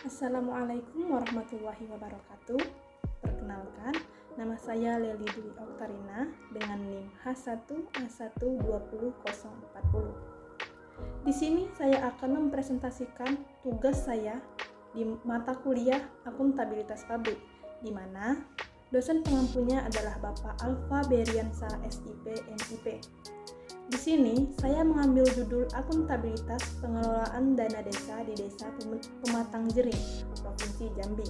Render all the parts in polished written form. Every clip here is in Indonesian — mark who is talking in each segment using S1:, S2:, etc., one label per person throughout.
S1: Assalamualaikum warahmatullahi wabarakatuh. Perkenalkan, nama saya Leli Dwi Oktarina dengan NIM H1A1200040. Di sini saya akan mempresentasikan tugas saya di mata kuliah Akuntabilitas Pabrik, di mana dosen pengampunya adalah Bapak Alfa Beriansa SIP MIP. Di sini saya mengambil judul Akuntabilitas Pengelolaan Dana Desa di Desa Pematang Jering, Provinsi Jambi.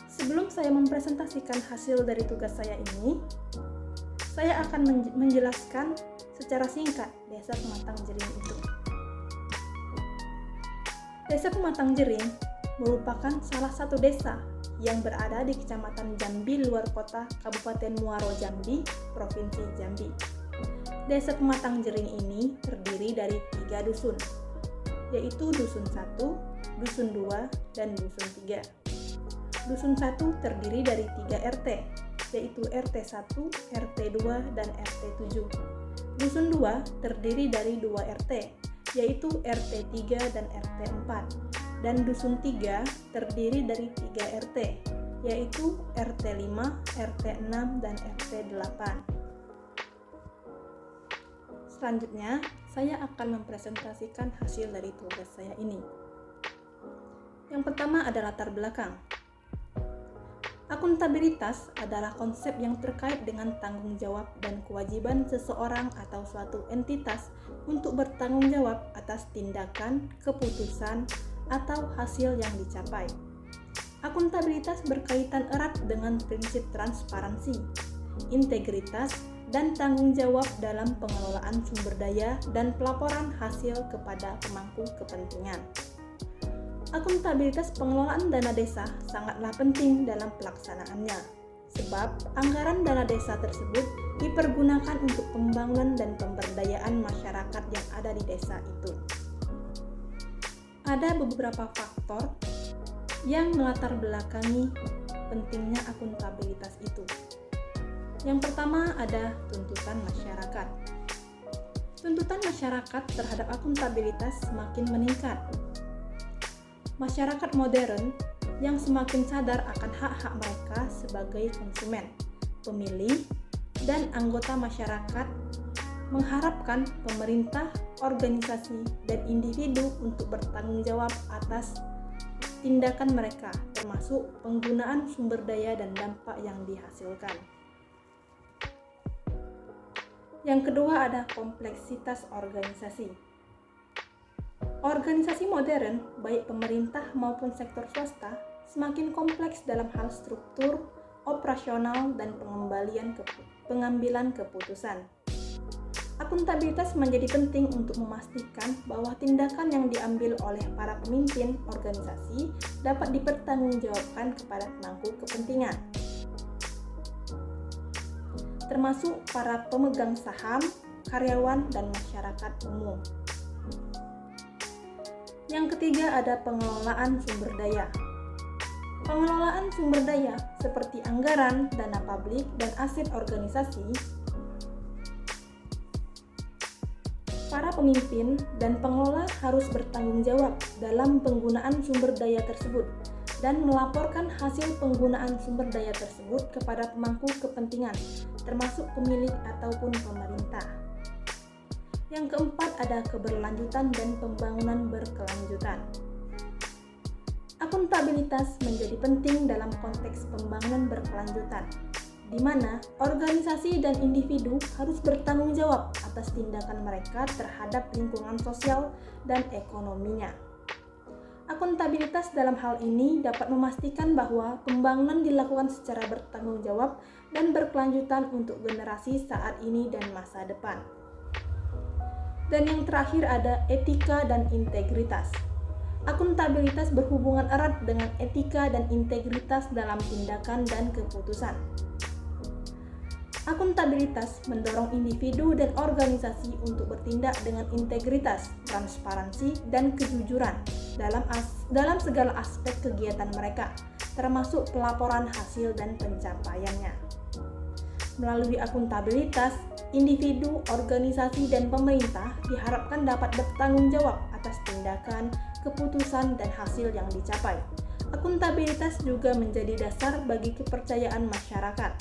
S1: Sebelum saya mempresentasikan hasil dari tugas saya ini, saya akan menjelaskan secara singkat Desa Pematang Jering itu. Desa Pematang Jering merupakan salah satu desa yang berada di Kecamatan Jambi Luar Kota, Kabupaten Muaro Jambi, Provinsi Jambi. Desa Pematang Jering ini terdiri dari 3 dusun, yaitu Dusun 1, Dusun 2, dan Dusun 3. Dusun 1 terdiri dari 3 RT, yaitu RT 1, RT 2, dan RT 7. Dusun 2 terdiri dari 2 RT, yaitu RT 3 dan RT 4. Dan Dusun 3 terdiri dari 3 RT, yaitu RT 5, RT 6, dan RT 8. Selanjutnya, saya akan mempresentasikan hasil dari tugas saya ini. Yang pertama adalah latar belakang. Akuntabilitas adalah konsep yang terkait dengan tanggung jawab dan kewajiban seseorang atau suatu entitas untuk bertanggung jawab atas tindakan, keputusan, atau hasil yang dicapai. Akuntabilitas berkaitan erat dengan prinsip transparansi, integritas, dan tanggung jawab dalam pengelolaan sumber daya dan pelaporan hasil kepada pemangku kepentingan. Akuntabilitas pengelolaan dana desa sangatlah penting dalam pelaksanaannya, sebab anggaran dana desa tersebut dipergunakan untuk pembangunan dan pemberdayaan masyarakat yang ada di desa itu. Ada beberapa faktor yang melatar belakangi pentingnya akuntabilitas itu. Yang pertama ada tuntutan masyarakat. Tuntutan masyarakat terhadap akuntabilitas semakin meningkat. Masyarakat modern yang semakin sadar akan hak-hak mereka sebagai konsumen, pemilih, dan anggota masyarakat mengharapkan pemerintah, organisasi, dan individu untuk bertanggung jawab atas tindakan mereka, termasuk penggunaan sumber daya dan dampak yang dihasilkan. Yang kedua ada kompleksitas organisasi. Organisasi modern, baik pemerintah maupun sektor swasta, semakin kompleks dalam hal struktur, operasional, dan pengambilan keputusan. Akuntabilitas menjadi penting untuk memastikan bahwa tindakan yang diambil oleh para pemimpin organisasi dapat dipertanggungjawabkan kepada pemangku kepentingan, termasuk para pemegang saham, karyawan, dan masyarakat umum. Yang ketiga ada pengelolaan sumber daya. Pengelolaan sumber daya seperti anggaran, dana publik, dan aset organisasi, para pemimpin dan pengelola harus bertanggung jawab dalam penggunaan sumber daya tersebut dan melaporkan hasil penggunaan sumber daya tersebut kepada pemangku kepentingan, termasuk pemilik ataupun pemerintah. Yang keempat ada keberlanjutan dan pembangunan berkelanjutan. Akuntabilitas menjadi penting dalam konteks pembangunan berkelanjutan, di mana organisasi dan individu harus bertanggung jawab atas tindakan mereka terhadap lingkungan sosial dan ekonominya. Akuntabilitas dalam hal ini dapat memastikan bahwa pembangunan dilakukan secara bertanggung jawab dan berkelanjutan untuk generasi saat ini dan masa depan. Dan yang terakhir ada etika dan integritas. Akuntabilitas berhubungan erat dengan etika dan integritas dalam tindakan dan keputusan. Akuntabilitas mendorong individu dan organisasi untuk bertindak dengan integritas, transparansi, dan kejujuran dalam segala aspek kegiatan mereka, termasuk pelaporan hasil dan pencapaiannya. Melalui akuntabilitas, individu, organisasi, dan pemerintah diharapkan dapat bertanggung jawab atas tindakan, keputusan, dan hasil yang dicapai. Akuntabilitas juga menjadi dasar bagi kepercayaan masyarakat.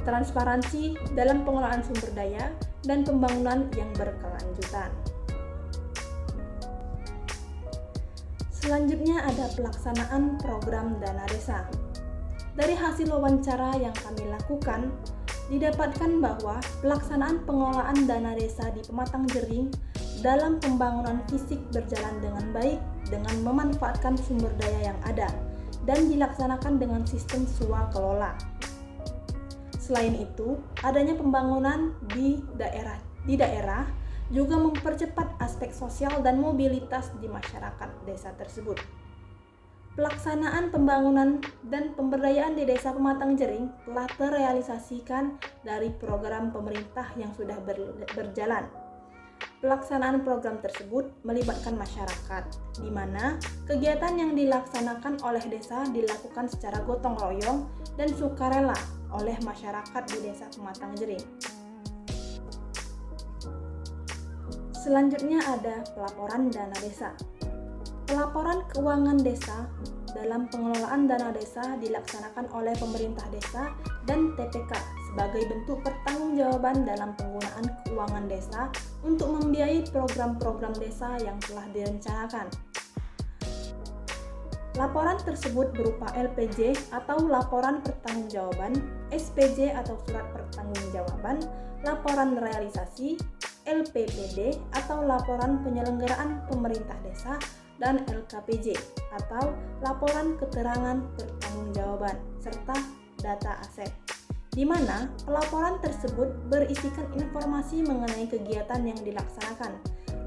S1: Transparansi dalam pengelolaan sumber daya dan pembangunan yang berkelanjutan. Selanjutnya ada pelaksanaan program dana desa. Dari hasil wawancara yang kami lakukan, didapatkan bahwa pelaksanaan pengelolaan dana desa di Pematang Jering dalam pembangunan fisik berjalan dengan baik dengan memanfaatkan sumber daya yang ada dan dilaksanakan dengan sistem swakelola. Selain itu, adanya pembangunan di daerah juga mempercepat aspek sosial dan mobilitas di masyarakat desa tersebut. Pelaksanaan pembangunan dan pemberdayaan di Desa Pematang Jering telah terrealisasikan dari program pemerintah yang sudah berjalan. Pelaksanaan program tersebut melibatkan masyarakat, di mana kegiatan yang dilaksanakan oleh desa dilakukan secara gotong royong dan sukarela oleh masyarakat di Desa Pematang Jering. Selanjutnya ada pelaporan dana desa. Pelaporan keuangan desa dalam pengelolaan dana desa dilaksanakan oleh pemerintah desa dan TPK sebagai bentuk pertanggungjawaban dalam penggunaan keuangan desa untuk membiayai program-program desa yang telah direncanakan. Laporan tersebut berupa LPJ atau laporan pertanggungjawaban, SPJ atau surat pertanggungjawaban, laporan realisasi, LPPD atau laporan penyelenggaraan pemerintah desa, dan LKPJ atau laporan keterangan pertanggungjawaban serta data aset, di mana pelaporan tersebut berisikan informasi mengenai kegiatan yang dilaksanakan,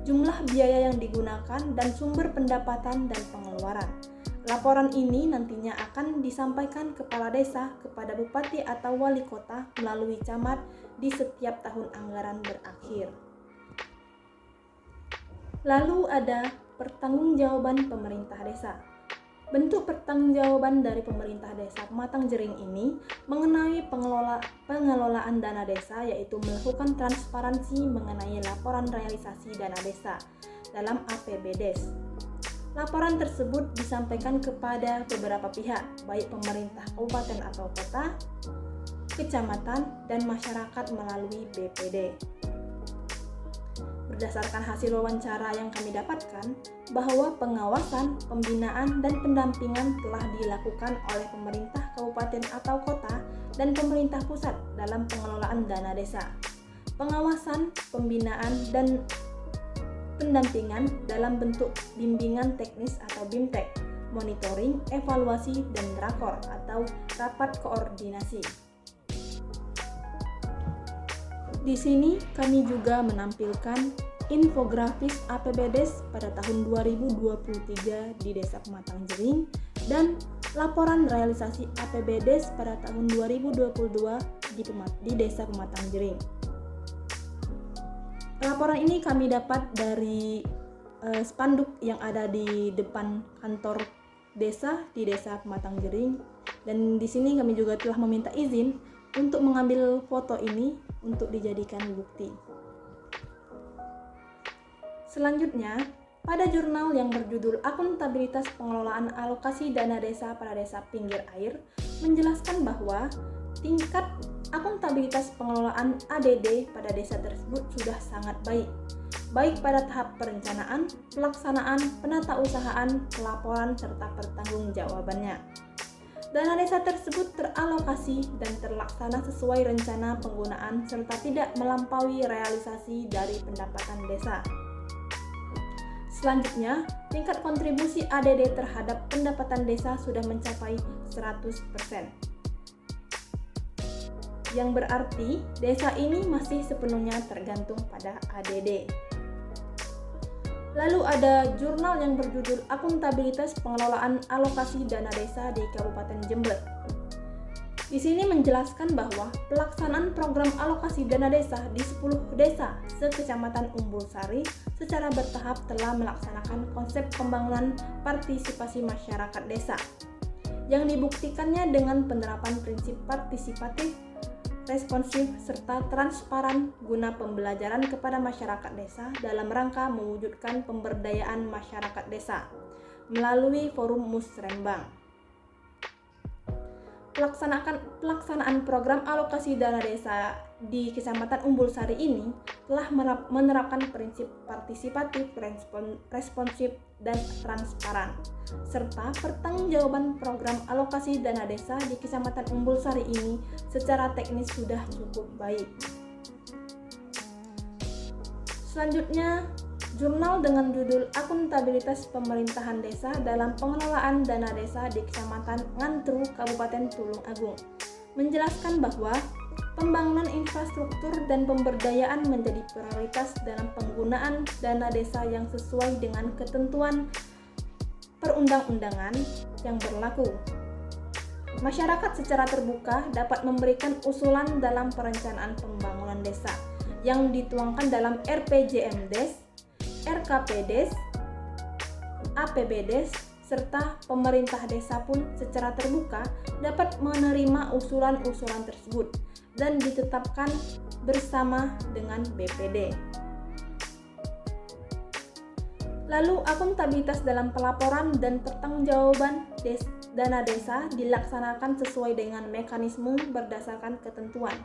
S1: jumlah biaya yang digunakan, dan sumber pendapatan dan pengeluaran. Laporan ini nantinya akan disampaikan kepala desa kepada bupati atau wali kota melalui camat di setiap tahun anggaran berakhir. Lalu ada pertanggungjawaban pemerintah desa. Bentuk pertanggungjawaban dari pemerintah desa Pematang Jering ini mengenai pengelolaan dana desa, yaitu melakukan transparansi mengenai laporan realisasi dana desa dalam APBDes. Laporan tersebut disampaikan kepada beberapa pihak, baik pemerintah kabupaten atau kota, kecamatan, dan masyarakat melalui BPD. Berdasarkan hasil wawancara yang kami dapatkan, bahwa pengawasan, pembinaan, dan pendampingan telah dilakukan oleh pemerintah kabupaten atau kota dan pemerintah pusat dalam pengelolaan dana desa. Pengawasan, pembinaan, dan pendampingan dalam bentuk bimbingan teknis atau BIMTEK, monitoring, evaluasi, dan rakor atau rapat koordinasi. Di sini kami juga menampilkan infografis APBDes pada tahun 2023 di Desa Pematang Jering dan laporan realisasi APBDes pada tahun 2022 di Desa Pematang Jering. Laporan ini kami dapat dari spanduk yang ada di depan kantor desa di Desa Pematang Jering, dan di sini kami juga telah meminta izin untuk mengambil foto ini untuk dijadikan bukti. Selanjutnya, pada jurnal yang berjudul Akuntabilitas Pengelolaan Alokasi Dana Desa pada Desa Pinggir Air menjelaskan bahwa tingkat akuntabilitas pengelolaan ADD pada desa tersebut sudah sangat baik pada tahap perencanaan, pelaksanaan, penatausahaan, pelaporan, serta pertanggungjawabannya. Dana desa tersebut teralokasi dan terlaksana sesuai rencana penggunaan serta tidak melampaui realisasi dari pendapatan desa. Selanjutnya, tingkat kontribusi ADD terhadap pendapatan desa sudah mencapai 100%. Yang berarti, desa ini masih sepenuhnya tergantung pada ADD. Lalu ada jurnal yang berjudul Akuntabilitas Pengelolaan Alokasi Dana Desa di Kabupaten Jember. Di sini menjelaskan bahwa pelaksanaan program alokasi dana desa di 10 desa sekecamatan Umbul Sari secara bertahap telah melaksanakan konsep pembangunan partisipasi masyarakat desa yang dibuktikannya dengan penerapan prinsip partisipatif, responsif, serta transparan guna pembelajaran kepada masyarakat desa dalam rangka mewujudkan pemberdayaan masyarakat desa melalui Forum Musrembang. Pelaksanaan program alokasi dana desa di Kecamatan Umbul Sari ini telah menerapkan prinsip partisipatif, responsif, dan transparan, serta pertanggungjawaban program alokasi dana desa di Kecamatan Umbul Sari ini secara teknis sudah cukup baik. Selanjutnya, jurnal dengan judul Akuntabilitas Pemerintahan Desa dalam Pengelolaan Dana Desa di Kecamatan Ngantru, Kabupaten Tulung Agung, menjelaskan bahwa pembangunan infrastruktur dan pemberdayaan menjadi prioritas dalam penggunaan dana desa yang sesuai dengan ketentuan perundang-undangan yang berlaku. Masyarakat secara terbuka dapat memberikan usulan dalam perencanaan pembangunan desa yang dituangkan dalam RPJMDes, RKPDes, APBDes, serta pemerintah desa pun secara terbuka dapat menerima usulan-usulan tersebut dan ditetapkan bersama dengan BPD. Lalu, akuntabilitas dalam pelaporan dan pertanggungjawaban dana desa dilaksanakan sesuai dengan mekanisme berdasarkan ketentuan.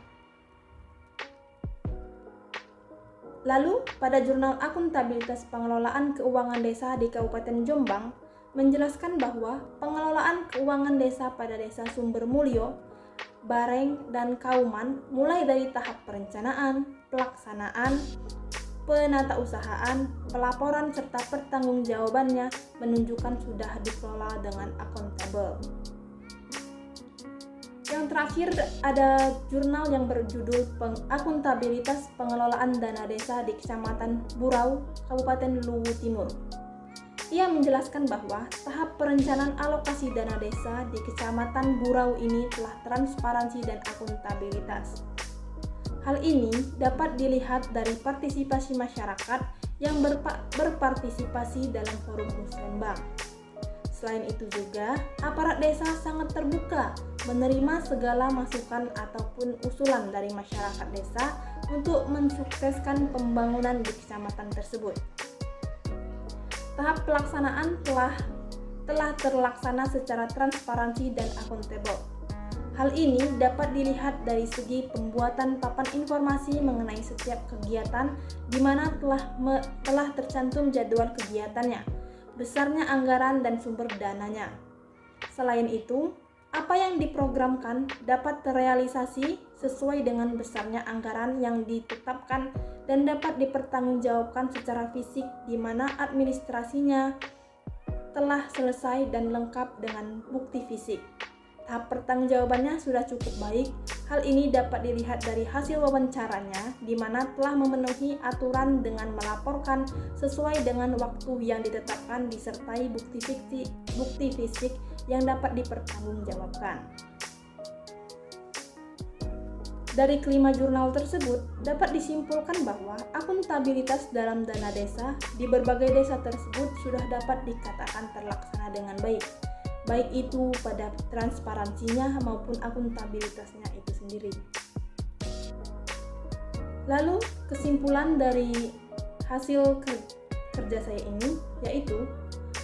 S1: Lalu, pada jurnal Akuntabilitas Pengelolaan Keuangan Desa di Kabupaten Jombang menjelaskan bahwa pengelolaan keuangan desa pada Desa Sumbermulyo, Bareng, dan Kauman mulai dari tahap perencanaan, pelaksanaan, penatausahaan, pelaporan, serta pertanggungjawabannya menunjukkan sudah dikelola dengan akuntabel. Yang terakhir ada jurnal yang berjudul Akuntabilitas Pengelolaan Dana Desa di Kecamatan Burau, Kabupaten Luwu Timur. Ia menjelaskan bahwa tahap perencanaan alokasi dana desa di Kecamatan Burau ini telah transparansi dan akuntabilitas. Hal ini dapat dilihat dari partisipasi masyarakat yang berpartisipasi dalam Forum Musrembang. Selain itu juga, aparat desa sangat terbuka menerima segala masukan ataupun usulan dari masyarakat desa untuk mensukseskan pembangunan di kecamatan tersebut. Tahap pelaksanaan telah terlaksana secara transparansi dan akuntabel. Hal ini dapat dilihat dari segi pembuatan papan informasi mengenai setiap kegiatan di mana telah tercantum jadwal kegiatannya, besarnya anggaran dan sumber dananya. Selain itu, apa yang diprogramkan dapat terrealisasi sesuai dengan besarnya anggaran yang ditetapkan dan dapat dipertanggungjawabkan secara fisik di mana administrasinya telah selesai dan lengkap dengan bukti fisik. Tahap pertanggungjawabannya sudah cukup baik. Hal ini dapat dilihat dari hasil wawancaranya, di mana telah memenuhi aturan dengan melaporkan sesuai dengan waktu yang ditetapkan disertai bukti fisik yang dapat dipertanggungjawabkan. Dari kelima jurnal tersebut, dapat disimpulkan bahwa akuntabilitas dalam dana desa di berbagai desa tersebut sudah dapat dikatakan terlaksana dengan baik itu pada transparansinya maupun akuntabilitasnya itu sendiri. Lalu, kesimpulan dari hasil kerja saya ini yaitu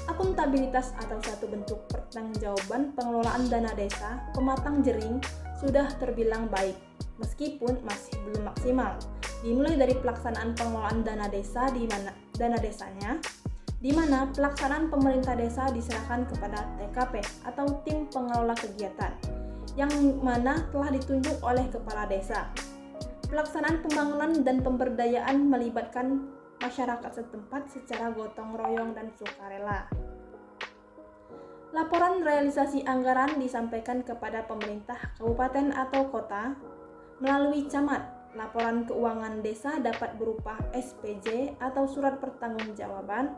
S1: akuntabilitas atau satu bentuk pertanggungjawaban pengelolaan dana desa pematang jering sudah terbilang baik, meskipun masih belum maksimal. Dimulai dari pelaksanaan pengelolaan dana desa di mana pelaksanaan pemerintah desa diserahkan kepada TKP atau tim pengelola kegiatan, yang mana telah ditunjuk oleh kepala desa. Pelaksanaan pembangunan dan pemberdayaan melibatkan masyarakat setempat secara gotong royong dan sukarela. Laporan realisasi anggaran disampaikan kepada pemerintah kabupaten atau kota melalui camat. Laporan keuangan desa dapat berupa SPJ atau surat pertanggungjawaban,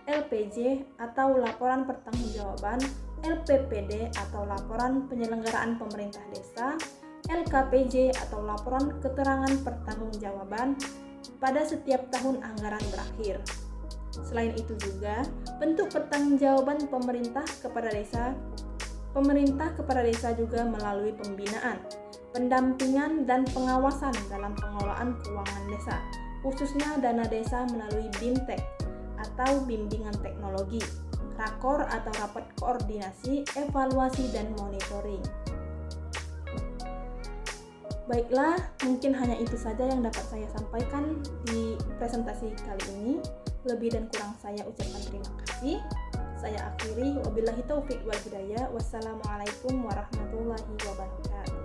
S1: LPJ atau laporan pertanggungjawaban, LPPD atau laporan penyelenggaraan pemerintah desa, LKPJ atau laporan keterangan pertanggungjawaban pada setiap tahun anggaran berakhir. Selain itu juga, bentuk pertanggungjawaban pemerintah kepada desa juga melalui pembinaan. pendampingan dan pengawasan dalam pengelolaan keuangan desa, khususnya dana desa melalui BIMTEK atau bimbingan teknologi, rakor atau rapat koordinasi, evaluasi dan monitoring. Baiklah, mungkin hanya itu saja yang dapat saya sampaikan di presentasi kali ini. Lebih dan kurang saya ucapkan terima kasih. Saya akhiri, wabillahi taufiq wal hidayah. Wassalamualaikum warahmatullahi wabarakatuh.